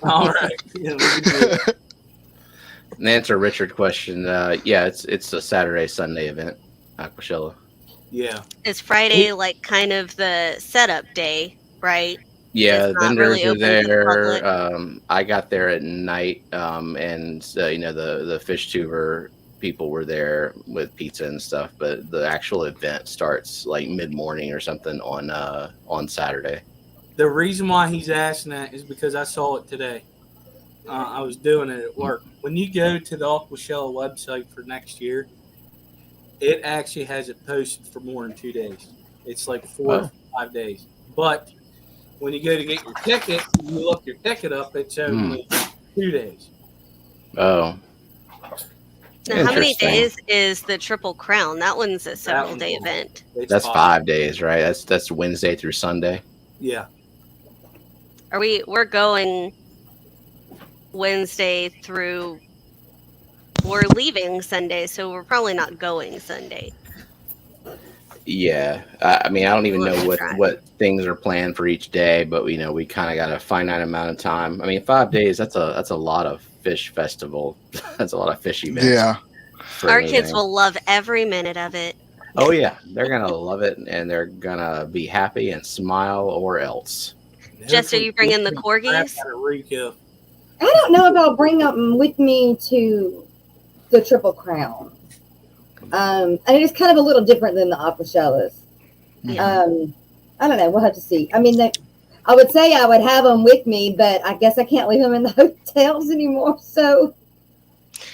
A: All right. Yeah, we can do it.
B: And to answer Richard's question, yeah, it's a Saturday Sunday event, Aquashella.
A: Yeah.
C: Is Friday like kind of the setup day, right?
B: Yeah,
C: It's not
B: vendors
C: really
B: are
C: open to the public.
B: there. I got there at night, and the fish tuber people were there with pizza and stuff. But the actual event starts like mid-morning or something on Saturday.
A: The reason why he's asking that is because I saw it today. I was doing it at work. When you go to the Aquashella website for next year, it actually has it posted for more than 2 days. It's like 4 or 5 days. But when you go to get your ticket, you look your ticket up, it's only 2 days.
B: Oh.
C: Now, how many
B: Interesting.
C: days is the Triple Crown? That one's a several-day event.
B: That's 5 days, right? That's Wednesday through Sunday.
A: Yeah.
C: We're going Wednesday through. We're leaving Sunday, so we're probably not going Sunday.
B: Yeah, I mean, I don't even know what things are planned for each day, but we kind of got a finite amount of time. I mean, 5 days, that's a lot of fish festival. That's a lot of fish events.
D: Yeah.
C: Our kids will love every minute of it.
B: Oh yeah, they're gonna love it, and they're gonna be happy and smile or else.
C: Jess, are you bringing the corgis?
E: I don't know about bringing them with me to the Triple Crown. And it is kind of a little different than the Aquashellas.
C: Yeah.
E: I don't know. We'll have to see. I mean, I would say I would have them with me, but I guess I can't leave them in the hotels anymore. So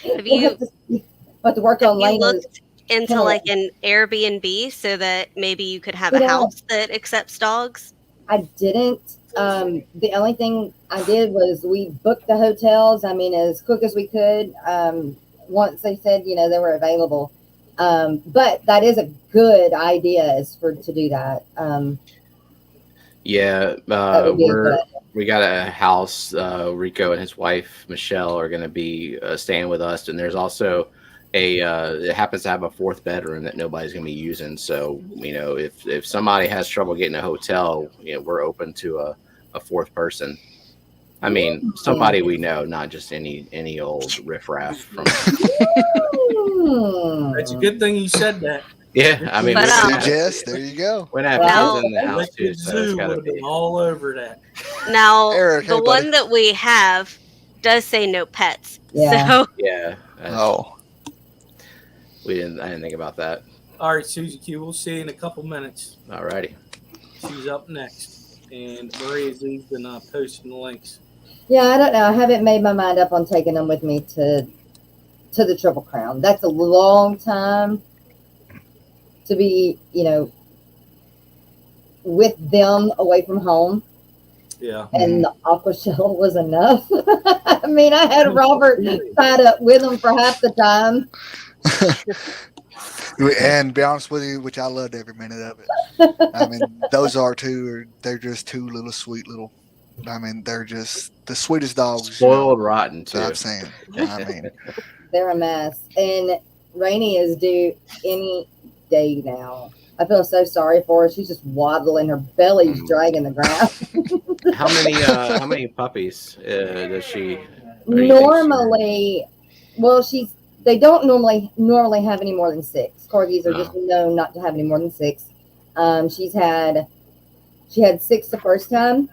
E: we'll have to work on Lena's.
C: Looked into like an Airbnb so that maybe you could have a house that accepts dogs?
E: I didn't. The only thing I did was we booked the hotels. I mean, as quick as we could. Once they said, they were available. But that is a good idea to do that.
B: Yeah, we got a house. Rico and his wife Michelle are going to be staying with us, and there's also it happens to have a 4th bedroom that nobody's going to be using. So if somebody has trouble getting a hotel, we're open to a 4th person. I mean, somebody we know, not just any old riffraff from.
A: That's a good thing you said that.
B: Yeah, I mean,
D: Jess, there you go.
B: We're not having in the house too, so it's
A: Zoo
B: gotta
A: would have
B: be
A: been all over that.
C: Now,
D: Eric,
C: the one that we have does say no pets.
E: Yeah.
C: So
B: yeah. I didn't think about that.
A: All right, Susie Q, we'll see you in a couple minutes.
B: All righty.
A: She's up next, and Maria's even posting the links.
E: Yeah, I don't know. I haven't made my mind up on taking them with me to the Triple Crown. That's a long time to be, with them away from home.
A: Yeah.
E: And the Aquashella was enough. I mean, I had Robert tied up with them for half the time.
D: And to be honest with you, which I loved every minute of it. I mean, those they're just two little sweet little. I mean, they're just the sweetest dogs.
B: Spoiled rotten too.
D: I've seen. I mean,
E: they're a mess. And Rainey is due any day now. I feel so sorry for her. She's just waddling. Her belly's dragging the ground.
B: How many puppies does she?
E: Normally, they don't normally have any more than 6. Corgis are just known not to have any more than 6. She had 6 the first time,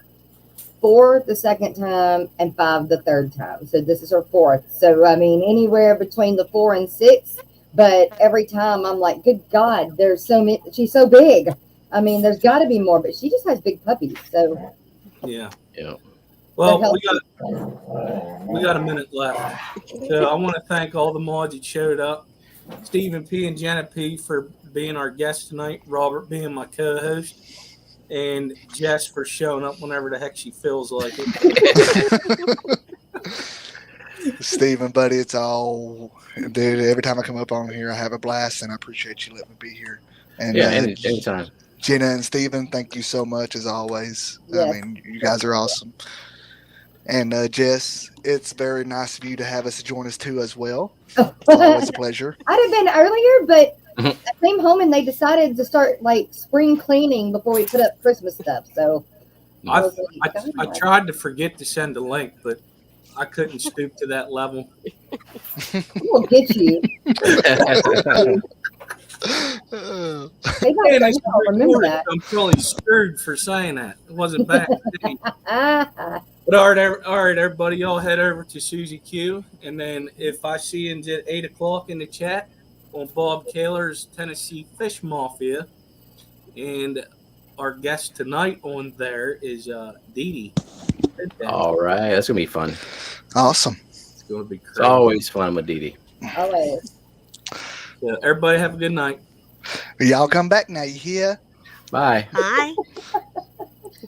E: 4 the second time, and 5 the third time. So this is her 4th. So I mean, anywhere between the 4 and 6. But every time I'm like, good God, there's so many. She's so big. I mean, there's got to be more, but she just has big puppies. So
A: yeah.
B: Yeah.
A: Well, we got a minute left. So I want to thank all the mods that showed up. Stephen P and Jenna P for being our guest tonight. Robert being my co-host. And Jess for showing up whenever the heck she feels like it.
D: Stephen, buddy, it's all, dude. Every time I come up on here, I have a blast, and I appreciate you letting me be here. And
B: anytime.
D: Jenna and Stephen, thank you so much as always.
E: Yes.
D: I mean, you guys are awesome. And Jess, it's very nice of you to have us join us too as well. It's always a pleasure.
E: I'd have been earlier, but I came home and they decided to start like spring cleaning before we put up Christmas stuff. So
A: I tried to forget to send a link, but I couldn't stoop to that level.
E: We'll get you. They might
A: And
E: say,
A: it's
E: "No, remember that."
A: I'm probably screwed for saying that. It wasn't bad.
E: Ah,
A: But all right, everybody, y'all head over to Susie Q, and then if I see you at 8 o'clock in the chat on Bob Kaler's Tennessee Fish Mafia, and our guest tonight on there is Dee Dee.
B: All right, that's gonna be fun.
D: Awesome.
A: It's going to be crazy.
B: It's always fun with Dee Dee.
E: always.
A: So everybody have a good night.
D: Y'all come back now. You hear?
B: Bye.
C: Bye.